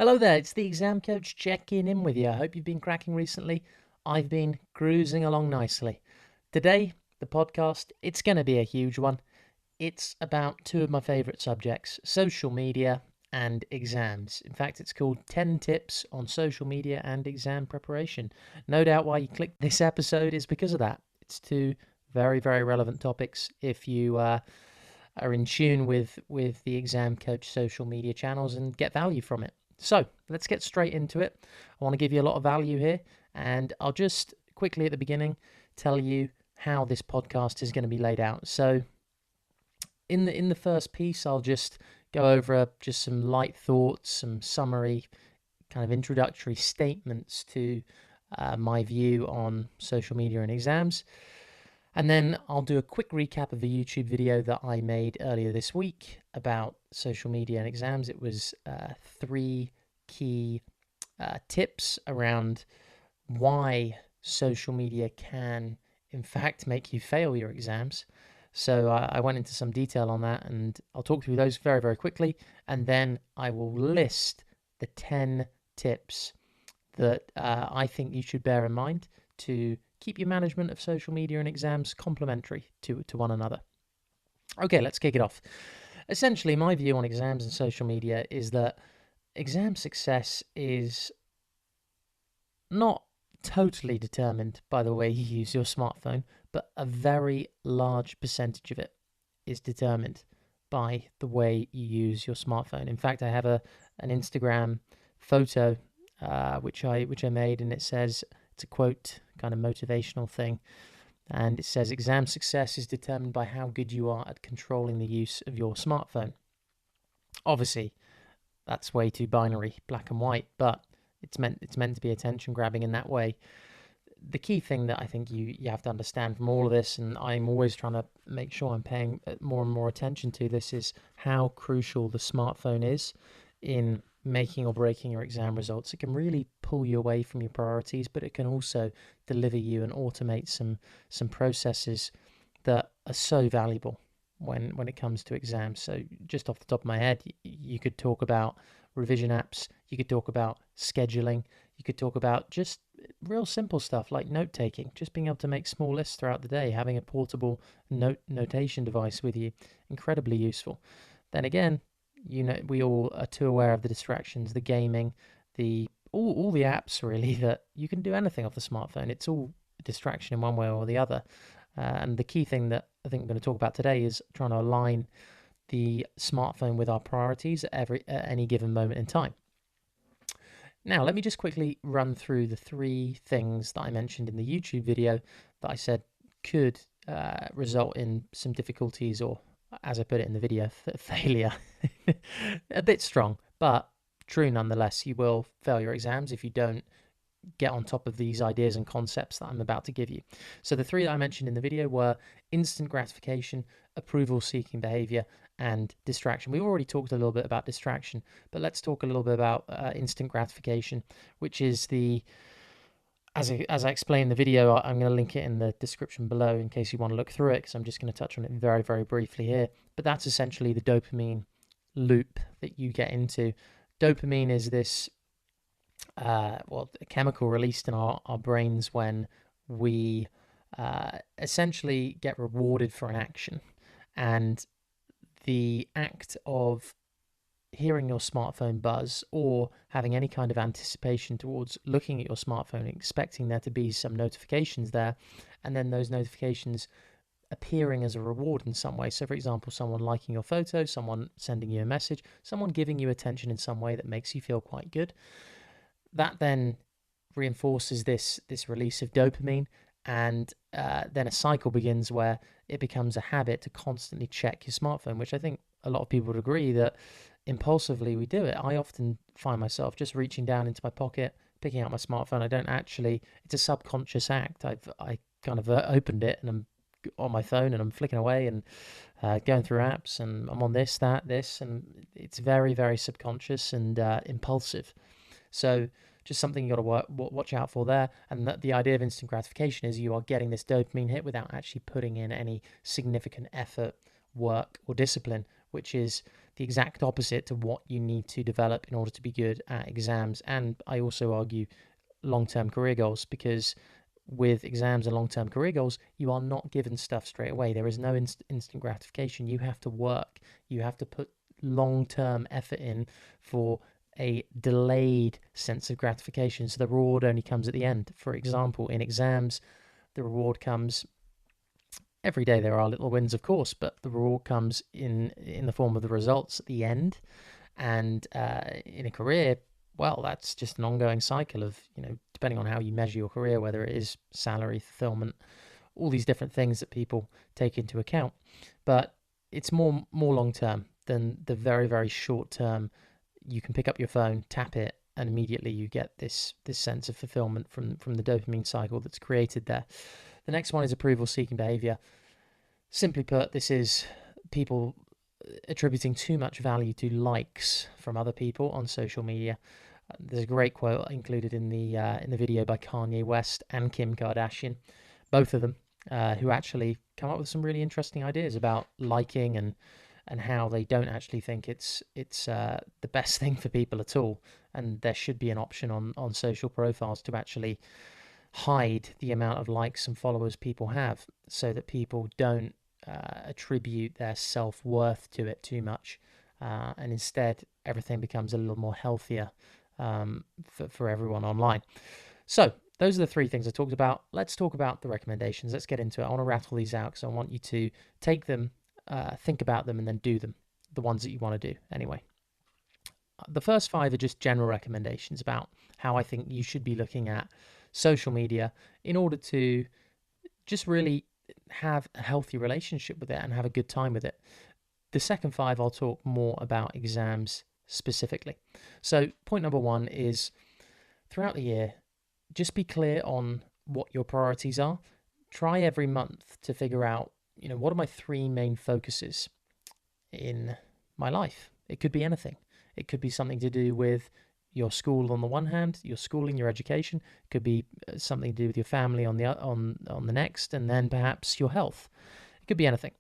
Hello there, it's the exam coach checking in with you. I hope you've been cracking recently. I've been cruising along nicely. Today, the podcast, it's going to be a huge one. It's about two of my favourite subjects, social media and exams. In fact, it's called 10 Tips on Social Media and Exam Preparation. No doubt why you clicked this episode is because of that. It's two very, very relevant topics if you are in tune with the exam coach social media channels and get value from it. So let's get straight into it. I want to give you a lot of value here, and I'll just quickly at the beginning tell you how this podcast is going to be laid out. So in the first piece, I'll just go over just some light thoughts, some summary kind of introductory statements to my view on social media and exams. And then I'll do a quick recap of a YouTube video that I made earlier this week about social media and exams. It was three key tips around why social media can, in fact, make you fail your exams. So I went into some detail on that, and I'll talk through those very, very quickly. And then I will list the 10 tips that I think you should bear in mind to keep your management of social media and exams complementary to one another. Okay, let's kick it off. Essentially, my view on exams and social media is that exam success is not totally determined by the way you use your smartphone, but a very large percentage of it is determined by the way you use your smartphone. In fact, I have an Instagram photo which I made, and it says, it's a quote, kind of motivational thing, and it says, exam success is determined by how good you are at controlling the use of your smartphone. Obviously, that's way too binary, black and white, but it's meant to be attention grabbing in that way. The key thing that I think you have to understand from all of this, and I'm always trying to make sure I'm paying more and more attention to this, is how crucial the smartphone is in making or breaking your exam results. It can really pull you away from your priorities, but it can also deliver you and automate some processes that are so valuable when it comes to exams. So just off the top of my head, you could talk about revision apps, you could talk about scheduling, you could talk about just real simple stuff like note taking, just being able to make small lists throughout the day, having a portable notation device with you, incredibly useful. Then again, we all are too aware of the distractions, the gaming, the all the apps really, that you can do anything off the smartphone. It's all a distraction in one way or the other. And the key thing that I think I'm going to talk about today is trying to align the smartphone with our priorities at any given moment in time. Now, let me just quickly run through the three things that I mentioned in the YouTube video that I said could result in some difficulties, or, as I put it in the video, failure. A bit strong, but true nonetheless. You will fail your exams if you don't get on top of these ideas and concepts that I'm about to give you. So the three that I mentioned in the video were instant gratification, approval-seeking behavior, and distraction. We've already talked a little bit about distraction, but let's talk a little bit about instant gratification, which is as I explained in the video, I'm going to link it in the description below in case you want to look through it, because I'm just going to touch on it very, very briefly here. But that's essentially the dopamine loop that you get into. Dopamine is this a chemical released in our brains when we essentially get rewarded for an action. And the act of hearing your smartphone buzz or having any kind of anticipation towards looking at your smartphone, expecting there to be some notifications there, and then those notifications appearing as a reward in some way. So, for example, someone liking your photo, someone sending you a message, someone giving you attention in some way that makes you feel quite good. That then reinforces this release of dopamine, and then a cycle begins where it becomes a habit to constantly check your smartphone, which I think a lot of people would agree that impulsively we do it. I often find myself just reaching down into my pocket, picking out my smartphone. I don't actually, it's a subconscious act. I kind of opened it and I'm on my phone and I'm flicking away and going through apps, and I'm on this, and it's very, very subconscious and impulsive. So just something you got to watch out for there. And the idea of instant gratification is you are getting this dopamine hit without actually putting in any significant effort work, or discipline, which is the exact opposite to what you need to develop in order to be good at exams. And I also argue long-term career goals, because with exams and long-term career goals, you are not given stuff straight away. There is no instant gratification. You have to work. You have to put long-term effort in for a delayed sense of gratification. So the reward only comes at the end. For example, in exams, the reward comes every day. There are little wins, of course, but the reward comes in the form of the results at the end. And in a career, well, that's just an ongoing cycle of, depending on how you measure your career, whether it is salary, fulfillment, all these different things that people take into account. But it's more long term than the very, very short term. You can pick up your phone, tap it, and immediately you get this sense of fulfillment from the dopamine cycle that's created there. The next one is approval seeking behavior. Simply put, this is people attributing too much value to likes from other people on social media. There's a great quote included in the video by Kanye West and Kim Kardashian, both of them, who actually come up with some really interesting ideas about liking and how they don't actually think it's the best thing for people at all, and there should be an option on social profiles to actually hide the amount of likes and followers people have, so that people don't attribute their self-worth to it too much, and instead everything becomes a little more healthier for everyone online. So those are the three things I talked about. Let's talk about the recommendations. Let's get into it. I want to rattle these out because I want you to take them, think about them, and then do them, the ones that you want to do anyway. The first five are just general recommendations about how I think you should be looking at social media in order to just really have a healthy relationship with it and have a good time with it. The second five, I'll talk more about exams specifically. So point number one is, throughout the year, just be clear on what your priorities are. Try every month to figure out, what are my three main focuses in my life? It could be anything. It could be something to do with your school on the one hand, your schooling, your education. It could be something to do with your family on the next, and then perhaps your health. It could be anything.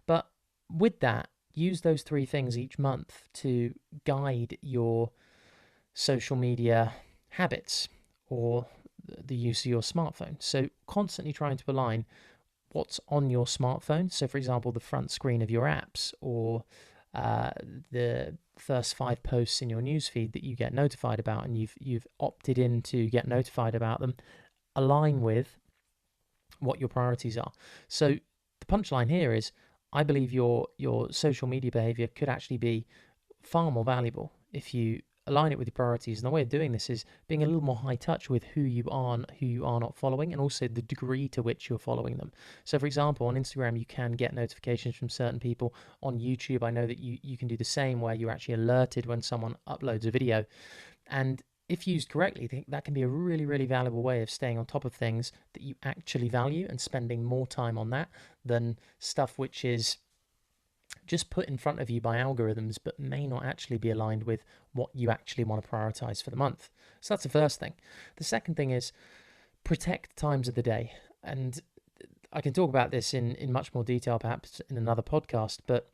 But with that, use those three things each month to guide your social media habits or the use of your smartphone. So constantly trying to align what's on your smartphone. So for example, the front screen of your apps, or the first 5 posts in your newsfeed that you get notified about, and you've opted in to get notified about them, align with what your priorities are. So the punchline here is, I believe your social media behavior could actually be far more valuable if you align it with your priorities. And the way of doing this is being a little more high touch with who you are and who you are not following, and also the degree to which you're following them. So for example, on Instagram, you can get notifications from certain people. On YouTube, I know that you can do the same, where you're actually alerted when someone uploads a video. And if used correctly, that can be a really, really valuable way of staying on top of things that you actually value and spending more time on that than stuff which is just put in front of you by algorithms but may not actually be aligned with what you actually want to prioritize for the month. So that's the first thing. The second thing is, protect times of the day. And I can talk about this in much more detail perhaps in another podcast, but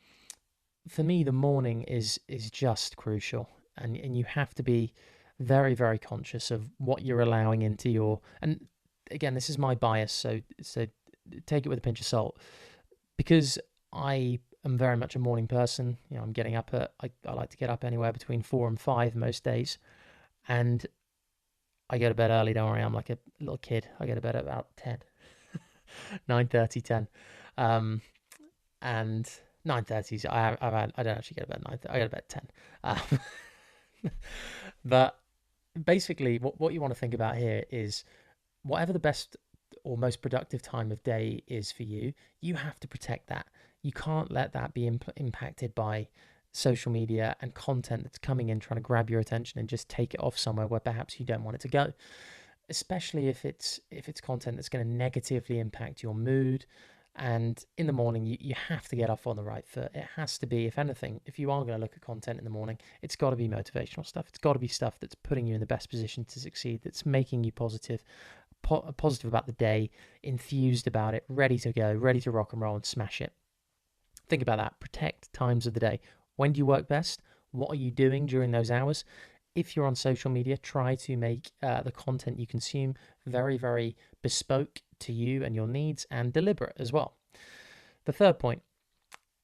for me, the morning is just crucial, and you have to be very, very conscious of what you're allowing into your, and again, this is my bias, so take it with a pinch of salt, because I am very much a morning person. I'm getting up I like to get up anywhere between 4 and 5 most days, and I go to bed early, don't worry, I'm like a little kid. I go to bed at about 10, 9:30, 10, and 9:30, I don't actually go to bed at 9:30, I go to bed at 10. But basically, what you want to think about here is, whatever the best or most productive time of day is for you, you have to protect that. You can't let that be impacted by social media and content that's coming in trying to grab your attention and just take it off somewhere where perhaps you don't want it to go. Especially if it's content that's going to negatively impact your mood. And in the morning, you have to get off on the right foot. It has to be, if anything, if you are going to look at content in the morning, it's got to be motivational stuff. It's got to be stuff that's putting you in the best position to succeed, that's making you positive about the day, enthused about it, ready to go, ready to rock and roll and smash it. think about that. Protect times of the day. When do you work best? What are you doing during those hours? If you're on social media, try to make the content you consume very, very bespoke to you and your needs, and deliberate as well. The third point,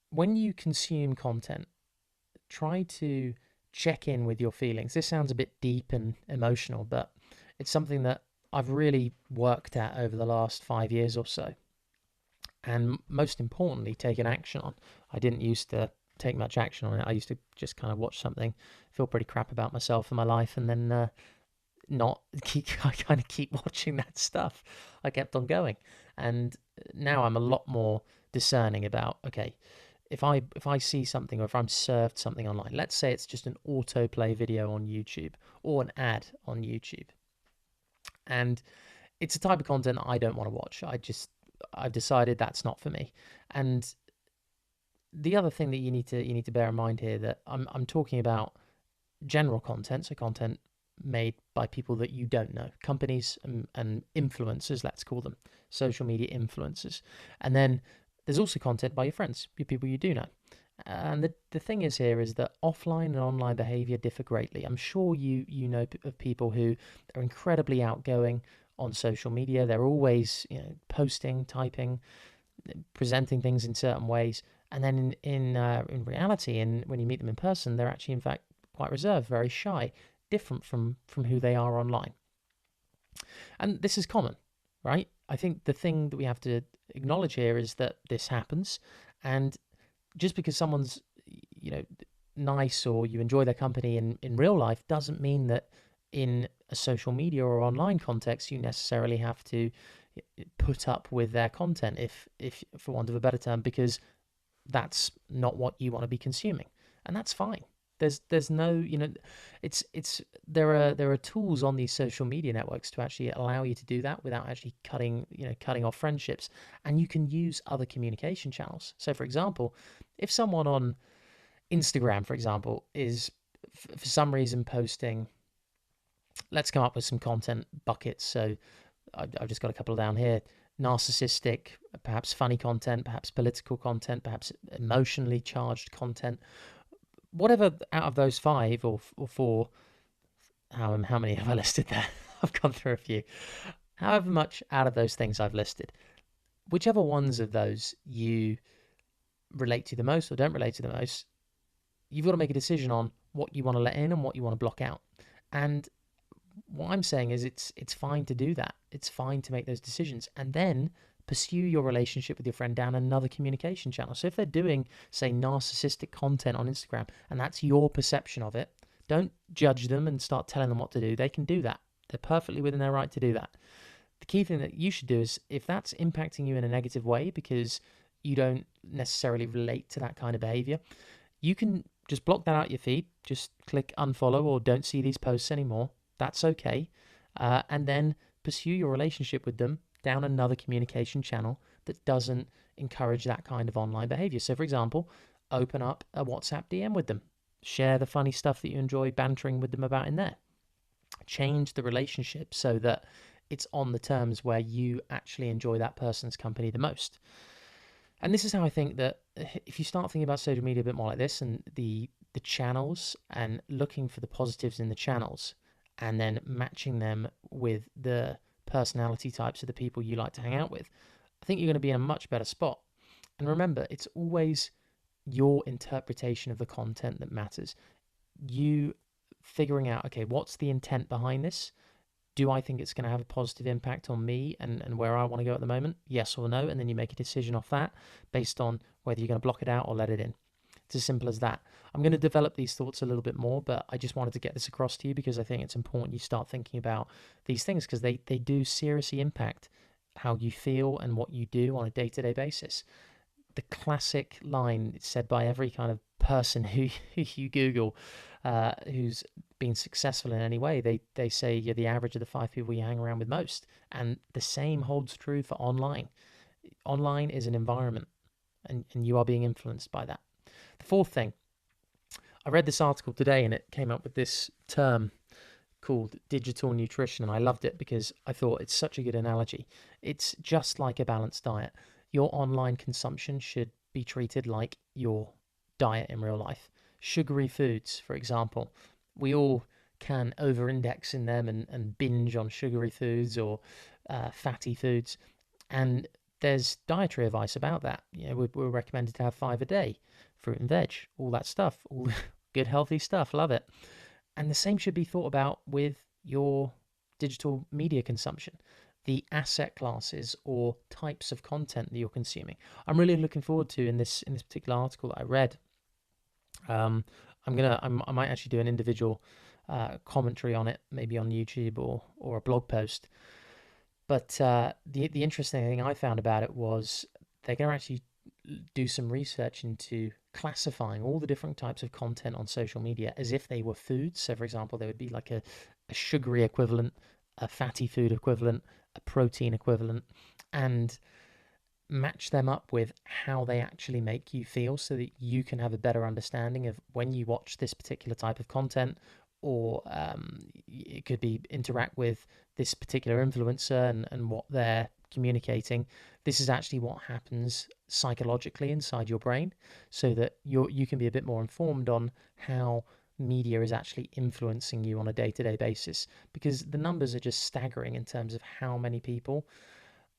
when you consume content, try to check in with your feelings. This sounds a bit deep and emotional, but it's something that I've really worked at over the last 5 years or so. And most importantly, taken action on. I didn't used to take much action on it. I used to just kind of watch something, feel pretty crap about myself and my life, and then not keep. I kind of keep watching that stuff. I kept on going, and now I'm a lot more discerning about, okay, if I see something, or if I'm served something online, let's say it's just an autoplay video on YouTube or an ad on YouTube, and it's a type of content I don't want to watch. I've decided that's not for me. And the other thing that you need to bear in mind here, that I'm talking about general content, so content made by people that you don't know, companies and influencers, let's call them, social media influencers. And then there's also content by your friends, your people you do know. And the thing is here is that offline and online behavior differ greatly. I'm sure you know of people who are incredibly outgoing on social media. They're always posting, typing, presenting things in certain ways, and then in reality, and when you meet them in person, they're actually in fact quite reserved, very shy, different from who they are online. And this is common, right? I think the thing that we have to acknowledge here is that this happens, and just because someone's you know nice or you enjoy their company in real life doesn't mean that in a social media or online context you necessarily have to put up with their content, if for want of a better term, because that's not what you want to be consuming, and that's fine. There's no, it's there are tools on these social media networks to actually allow you to do that without actually cutting off friendships, and you can use other communication channels. So for example, if someone on Instagram, for example, is for some reason posting, let's come up with some content buckets. So I've just got a couple down here: narcissistic, perhaps funny content, perhaps political content, perhaps emotionally charged content. Whatever out of those five or four, how many have I listed there? I've gone through a few. However much out of those things I've listed, whichever ones of those you relate to the most or don't relate to the most, you've got to make a decision on what you want to let in and what you want to block out. And what I'm saying is it's fine to do that. It's fine to make those decisions, and then pursue your relationship with your friend down another communication channel. So if they're doing, say, narcissistic content on Instagram, and that's your perception of it, don't judge them and start telling them what to do. They can do that. They're perfectly within their right to do that. The key thing that you should do is, if that's impacting you in a negative way because you don't necessarily relate to that kind of behavior, you can just block that out your feed. Just click unfollow or don't see these posts anymore. That's okay. And then pursue your relationship with them down another communication channel that doesn't encourage that kind of online behavior. So, for example, open up a WhatsApp DM with them. Share the funny stuff that you enjoy bantering with them about in there. Change the relationship so that it's on the terms where you actually enjoy that person's company the most. And this is how I think that if you start thinking about social media a bit more like this, and the channels, and looking for the positives in the channels, and then matching them with the personality types of the people you like to hang out with, I think you're going to be in a much better spot. And remember, it's always your interpretation of the content that matters. You figuring out, okay, what's the intent behind this? Do I think it's going to have a positive impact on me and where I want to go at the moment? Yes or no? And then you make a decision off that based on whether you're going to block it out or let it in. It's as simple as that. I'm going to develop these thoughts a little bit more, but I just wanted to get this across to you because I think it's important you start thinking about these things, because they do seriously impact how you feel and what you do on a day-to-day basis. The classic line said by every kind of person who you Google who's been successful in any way, they say you're the average of the 5 people you hang around with most. And the same holds true for online. Online is an environment, and you are being influenced by that. The fourth thing, I read this article today and it came up with this term called digital nutrition, and I loved it because I thought it's such a good analogy. It's just like a balanced diet. Your online consumption should be treated like your diet in real life. Sugary foods, for example, we all can over index in them and binge on sugary foods or fatty foods. And there's dietary advice about that. We're recommended to have 5 a day, fruit and veg, all that stuff, all good, healthy stuff. Love it. And the same should be thought about with your digital media consumption, the asset classes or types of content that you're consuming. I'm really looking forward to in this particular article that I read. Um, I might actually do an individual commentary on it, maybe on YouTube or a blog post. But the interesting thing I found about it was they're going to actually do some research into classifying all the different types of content on social media as if they were foods. So, for example, there would be like a sugary equivalent, a fatty food equivalent, a protein equivalent, and match them up with how they actually make you feel so that you can have a better understanding of when you watch this particular type of content, or it could be interact with this particular influencer and what they're communicating. This is actually what happens psychologically inside your brain so that you can be a bit more informed on how media is actually influencing you on a day-to-day basis, because the numbers are just staggering in terms of how many people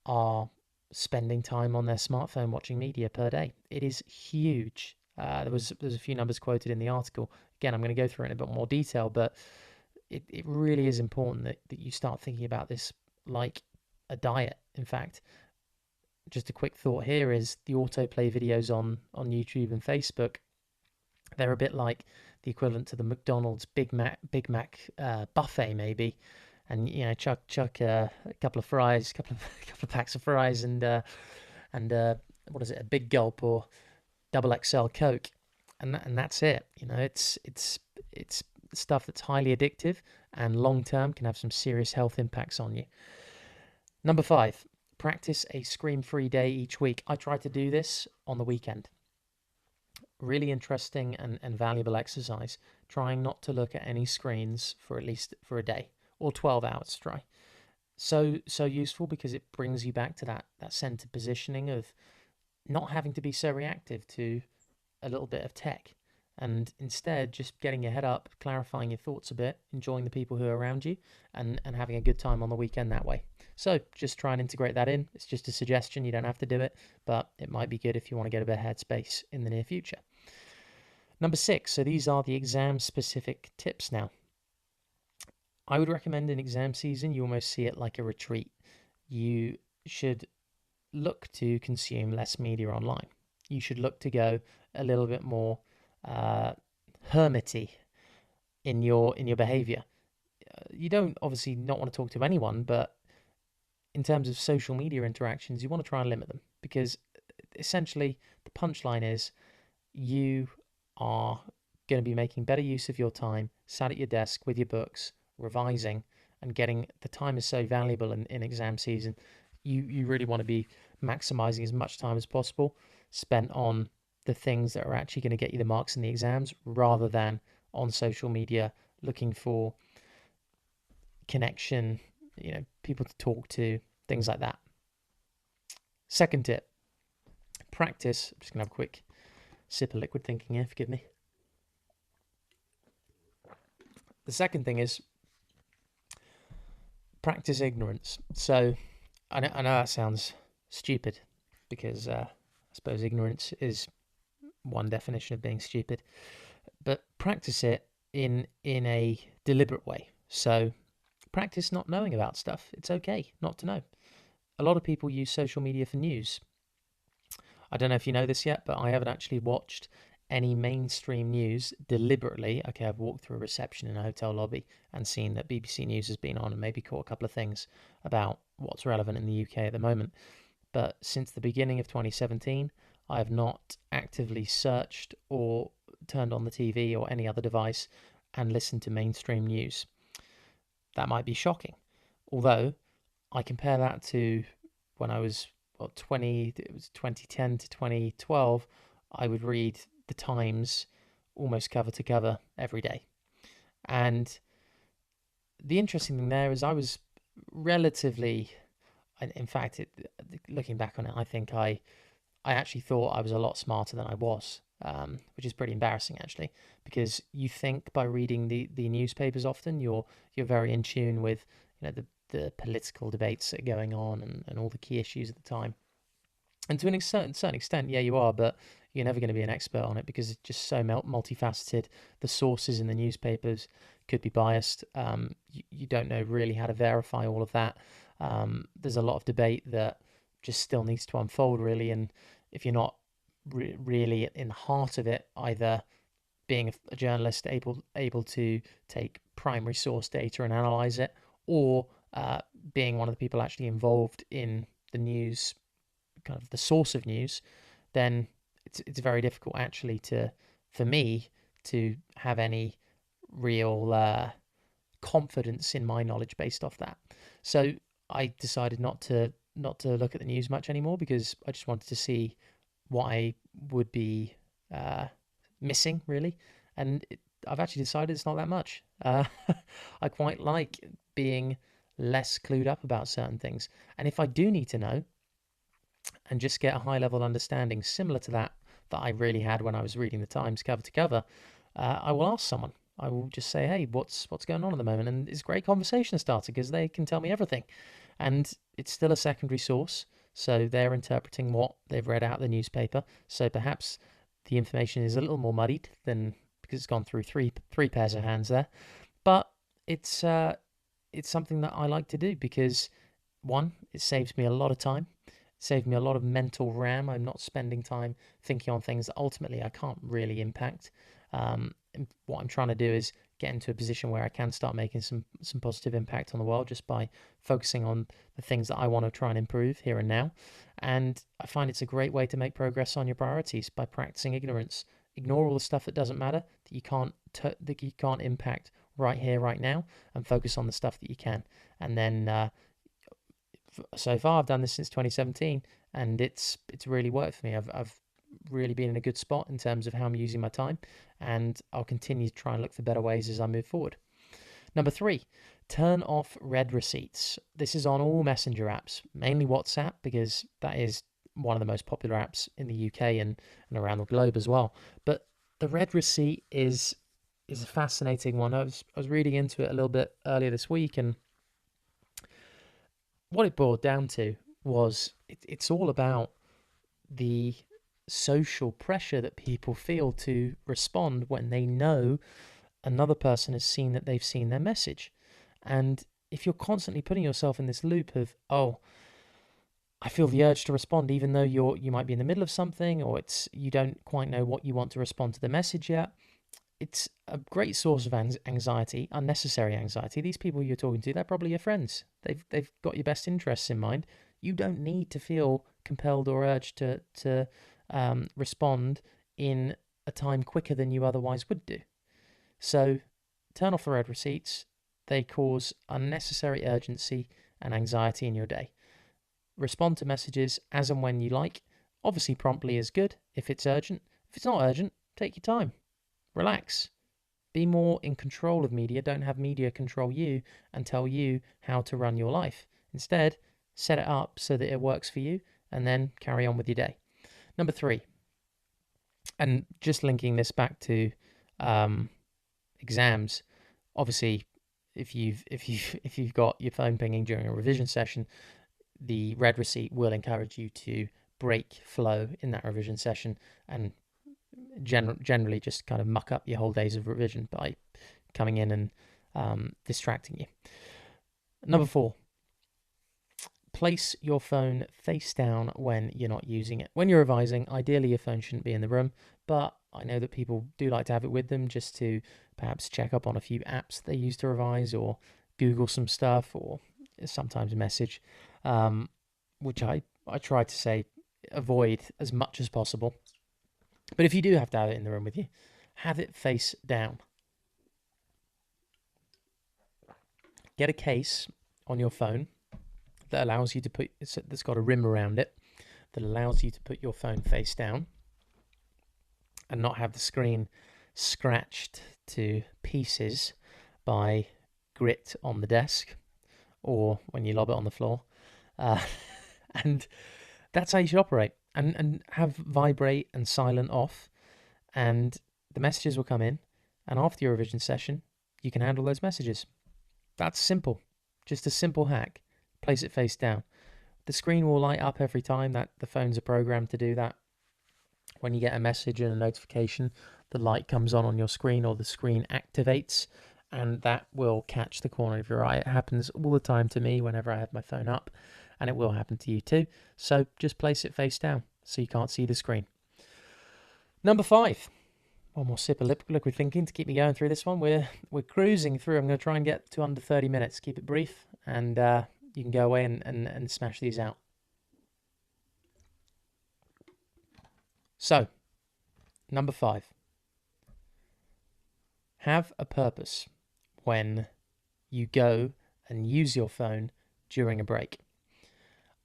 are spending time on their smartphone watching media per day. It is huge. There's a few numbers quoted in the article. Again, I'm going to go through it in a bit more detail, but it really is important that you start thinking about this like a diet. In fact, just a quick thought here is the autoplay videos on YouTube and Facebook. They're a bit like the equivalent to the McDonald's Big Mac buffet, maybe. And chuck a couple of fries, couple of packs of fries, and what is it, a big gulp or double XL Coke, and that's it. It's stuff that's highly addictive and long term can have some serious health impacts on you. Number 5, practice a screen-free day each week. I try to do this on the weekend. Really interesting and valuable exercise. Trying not to look at any screens for at least for a day or 12 hours. Try. So useful because it brings you back to that centered positioning of not having to be so reactive to a little bit of tech, and instead just getting your head up, clarifying your thoughts a bit, enjoying the people who are around you, and having a good time on the weekend that way. So just try and integrate that in. It's just a suggestion. You don't have to do it, but it might be good if you want to get a better headspace in the near future. Number 6, so these are the exam-specific tips now. I would recommend in exam season, you almost see it like a retreat. You should look to consume less media online. You should look to go a little bit more hermity in your behavior. You don't obviously not want to talk to anyone, but in terms of social media interactions, you want to try and limit them, because essentially the punchline is you are going to be making better use of your time sat at your desk with your books, revising, and getting the time is so valuable in exam season. You really want to be maximizing as much time as possible spent on the things that are actually going to get you the marks in the exams, rather than on social media looking for connection, people to talk to, things like that. Second tip, practice. I'm just going to have a quick sip of liquid thinking here, forgive me. The second thing is practice ignorance. So I know that sounds stupid, because I suppose ignorance is one definition of being stupid, but practice it in a deliberate way. So practice not knowing about stuff. It's okay not to know. A lot of people use social media for news. I don't know if you know this yet, but I haven't actually watched any mainstream news deliberately. Okay, I've walked through a reception in a hotel lobby and seen that BBC News has been on and maybe caught a couple of things about what's relevant in the UK at the moment. But since the beginning of 2017, I have not actively searched or turned on the TV or any other device and listened to mainstream news. That might be shocking. Although I compare that to when I was 20, it was 2010 to 2012, I would read the Times almost cover to cover every day. And the interesting thing there is I was relatively, in fact, looking back on it, I think I I actually thought I was a lot smarter than I was, which is pretty embarrassing actually, because you think by reading the newspapers often you're very in tune with the political debates that are going on and all the key issues at the time. And to an certain extent, yeah, you are, but you're never going to be an expert on it because it's just so multifaceted. The sources in the newspapers could be biased. You don't know really how to verify all of that. There's a lot of debate that just still needs to unfold, really. And if you're not really in the heart of it, either being a journalist able to take primary source data and analyze it, or being one of the people actually involved in the news, kind of the source of news, then it's very difficult actually for me to have any real confidence in my knowledge based off that. So I decided not to look at the news much anymore because I just wanted to see what I would be uh, missing really, and I've actually decided it's not that much. I quite like being less clued up about certain things, and if I do need to know, and just get a high level understanding similar to that I really had when I was reading the Times cover to cover, I will ask someone. I will just say, "Hey, what's going on at the moment?" And it's a great conversation starter because they can tell me everything, and it's still a secondary source, so they're interpreting what they've read out of the newspaper. So perhaps the information is a little more muddied than because it's gone through three pairs of hands there, but it's something that I like to do because one, it saves me a lot of time, saved me a lot of mental RAM. I'm not spending time thinking on things that ultimately I can't really impact. And what I'm trying to do is get into a position where I can start making some positive impact on the world just by focusing on the things that I want to try and improve here and now. And I find it's a great way to make progress on your priorities by practicing ignorance. Ignore all the stuff that doesn't matter, that you can't impact right here, right now, and focus on the stuff that you can. And then so far I've done this since 2017, and it's really worked for me. I've really been in a good spot in terms of how I'm using my time, and I'll continue to try and look for better ways as I move forward. Number three, turn off read receipts. This is on all messenger apps, mainly WhatsApp, because that is one of the most popular apps in the UK and around the globe as well. But the read receipt is a fascinating one. I was reading into it a little bit earlier this week, and what it boiled down to was it's all about the social pressure that people feel to respond when they know another person has seen that they've seen their message. And if you're constantly putting yourself in this loop of, oh, I feel the urge to respond, even though you might be in the middle of something, or it's you don't quite know what you want to respond to the message yet, it's a great source of anxiety, unnecessary anxiety. These people you're talking to, they're probably your friends. They've got your best interests in mind. You don't need to feel compelled or urged to respond in a time quicker than you otherwise would do. So turn off the read receipts. They cause unnecessary urgency and anxiety in your day. Respond to messages as and when you like. Obviously, promptly is good if it's urgent. If it's not urgent, take your time. Relax. Be more in control of media. Don't have media control you and tell you how to run your life. Instead, set it up so that it works for you and then carry on with your day. Number three, and just linking this back to exams, obviously, if you've got your phone pinging during a revision session, the read receipt will encourage you to break flow in that revision session and generally just kind of muck up your whole days of revision by coming in and distracting you. Number four, place your phone face down when you're not using it. When you're revising, ideally your phone shouldn't be in the room, but I know that people do like to have it with them just to perhaps check up on a few apps they use to revise or Google some stuff or sometimes a message, which I try to say avoid as much as possible. But if you do have to have it in the room with you, have it face down. Get a case on your phone that allows you to that's got a rim around it, that allows you to put your phone face down and not have the screen scratched to pieces by grit on the desk or when you lob it on the floor. And that's how you should operate. and have vibrate and silent off, and the messages will come in, and after your revision session, you can handle those messages. That's simple. Just a simple hack. Place it face down. The screen will light up every time that the phones are programmed to do that. When you get a message and a notification, the light comes on your screen, or the screen activates, and that will catch the corner of your eye. It happens all the time to me whenever I have my phone up, and it will happen to you too. So just place it face down so you can't see the screen. Number 5. One more sip of liquid thinking to keep me going through this one. We're cruising through. I'm going to try and get to under 30 minutes. Keep it brief, and you can go away and smash these out. So, number 5. Have a purpose when you go and use your phone during a break.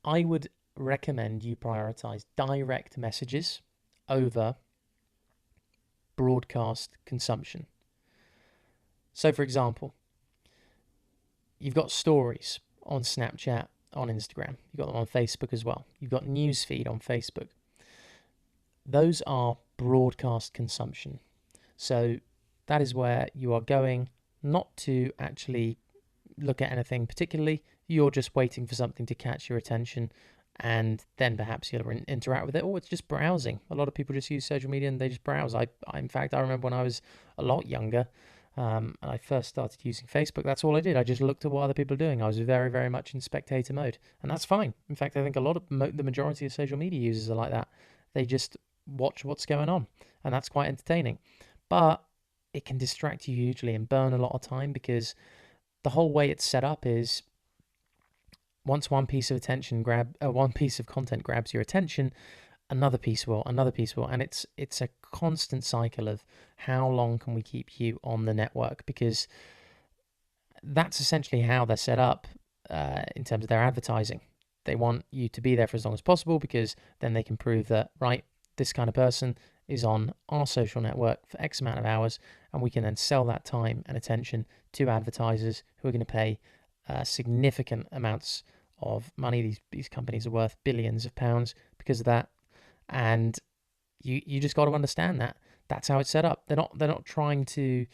I would recommend you prioritize direct messages over broadcast consumption. So, for example, you've got stories on Snapchat, on Instagram. You've got them on Facebook as well. You've got newsfeed on Facebook. Those are broadcast consumption. So that is where you are going not to actually look at anything particularly. You're just waiting for something to catch your attention, and then perhaps you'll interact with it, or it's just browsing. A lot of people just use social media and they just browse. In fact, I remember when I was a lot younger, and I first started using Facebook, that's all I did. I just looked at what other people are doing. I was very, very much in spectator mode, and that's fine. In fact, I think a lot of the majority of social media users are like that. They just watch what's going on, and that's quite entertaining. But it can distract you hugely and burn a lot of time, because the whole way it's set up is once one piece of content grabs your attention, another piece will, and it's a constant cycle of how long can we keep you on the network, because that's essentially how they're set up in terms of their advertising. They want you to be there for as long as possible, because then they can prove that, right, this kind of person is on our social network for X amount of hours, and we can then sell that time and attention to advertisers who are going to pay significant amounts of money. These companies are worth billions of pounds because of that, and you just got to understand that that's how it's set up. They're not trying to.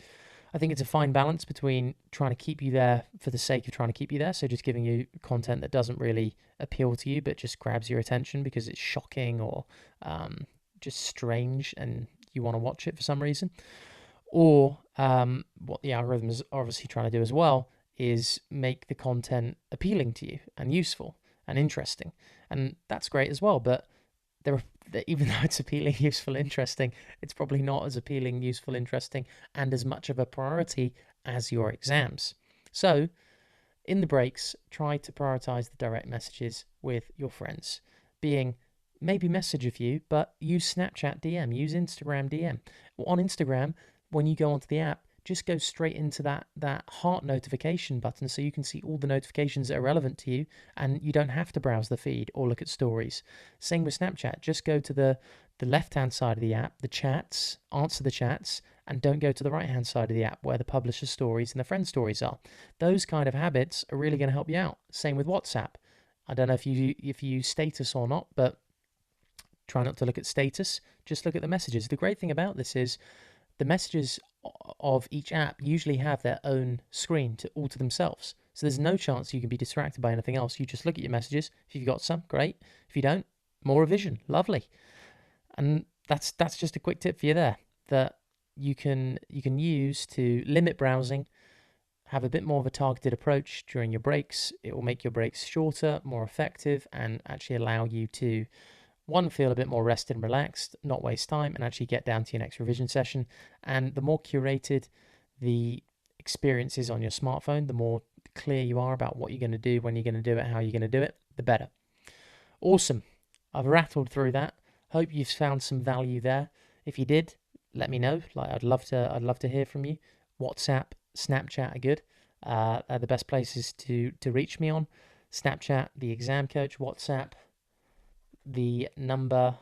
I think it's a fine balance between trying to keep you there for the sake of trying to keep you there, so just giving you content that doesn't really appeal to you but just grabs your attention because it's shocking or just strange and you want to watch it for some reason. Or what the algorithms are obviously trying to do as well is make the content appealing to you and useful and interesting. And that's great as well, but even though it's appealing, useful, interesting, it's probably not as appealing, useful, interesting, and as much of a priority as your exams. So, in the breaks, try to prioritize the direct messages with your friends, being maybe message a few, but use Snapchat DM, use Instagram DM. On Instagram, when you go onto the app, just go straight into that heart notification button so you can see all the notifications that are relevant to you, and you don't have to browse the feed or look at stories. Same with Snapchat. Just go to the left-hand side of the app, the chats, answer the chats, and don't go to the right-hand side of the app where the publisher stories and the friend stories are. Those kind of habits are really going to help you out. Same with WhatsApp. I don't know if you use status or not, but try not to look at status. Just look at the messages. The great thing about this is the messages of each app usually have their own screen all to themselves. So there's no chance you can be distracted by anything else. You just look at your messages. If you've got some, great. If you don't, more revision. Lovely. And that's just a quick tip for you there that you can use to limit browsing, have a bit more of a targeted approach during your breaks. It will make your breaks shorter, more effective, and actually allow you to feel a bit more rested and relaxed, not waste time, and actually get down to your next revision session. And the more curated the experience is on your smartphone, the more clear you are about what you're going to do, when you're going to do it, how you're going to do it, the better. Awesome. I've rattled through that. Hope you've found some value there. If you did, let me know. I'd love to hear from you. WhatsApp, Snapchat are good. They're the best places to reach me on. Snapchat, the exam coach. WhatsApp, the number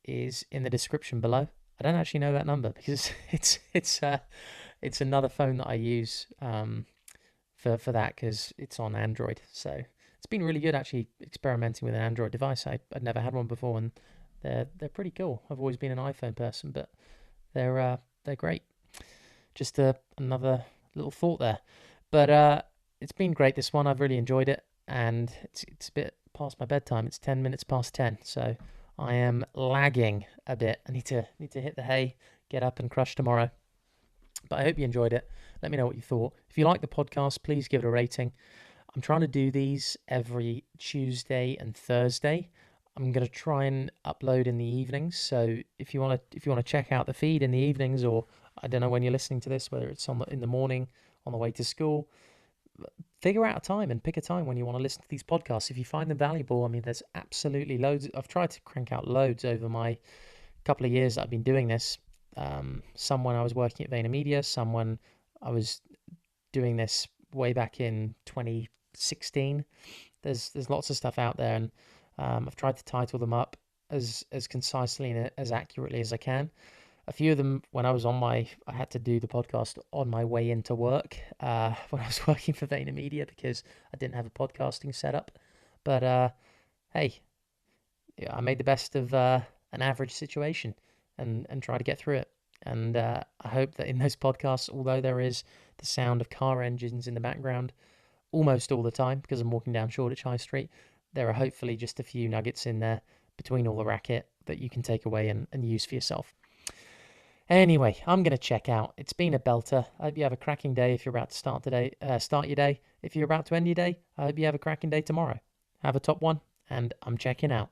is in the description below. I don't actually know that number because it's another phone that I use for that, because it's on Android. So it's been really good actually experimenting with an Android device. I'd never had one before, and They're pretty cool. I've always been an iPhone person, but they're great. Just another little thought there. But it's been great, this one. I've really enjoyed it, and it's a bit past my bedtime. It's 10 minutes past 10, so I am lagging a bit. I need to hit the hay, get up and crush tomorrow. But I hope you enjoyed it. Let me know what you thought. If you like the podcast, please give it a rating. I'm trying to do these every Tuesday and Thursday. I'm going to try and upload in the evenings. So if you want to check out the feed in the evenings, or I don't know when you're listening to this, whether it's in the morning on the way to school, figure out a time and pick a time when you want to listen to these podcasts. If you find them valuable, I mean, there's absolutely loads. I've tried to crank out loads over my couple of years that I've been doing this. Some when I was working at VaynerMedia, some when I was doing this way back in 2016. There's lots of stuff out there, and I've tried to title them up as concisely and as accurately as I can. A few of them, when I had to do the podcast on my way into work when I was working for VaynerMedia because I didn't have a podcasting setup. But hey, yeah, I made the best of an average situation and try to get through it. And I hope that in those podcasts, although there is the sound of car engines in the background almost all the time because I'm walking down Shoreditch High Street, there are hopefully just a few nuggets in there between all the racket that you can take away and use for yourself. Anyway, I'm going to check out. It's been a belter. I hope you have a cracking day if you're about to start your day. If you're about to end your day, I hope you have a cracking day tomorrow. Have a top one, and I'm checking out.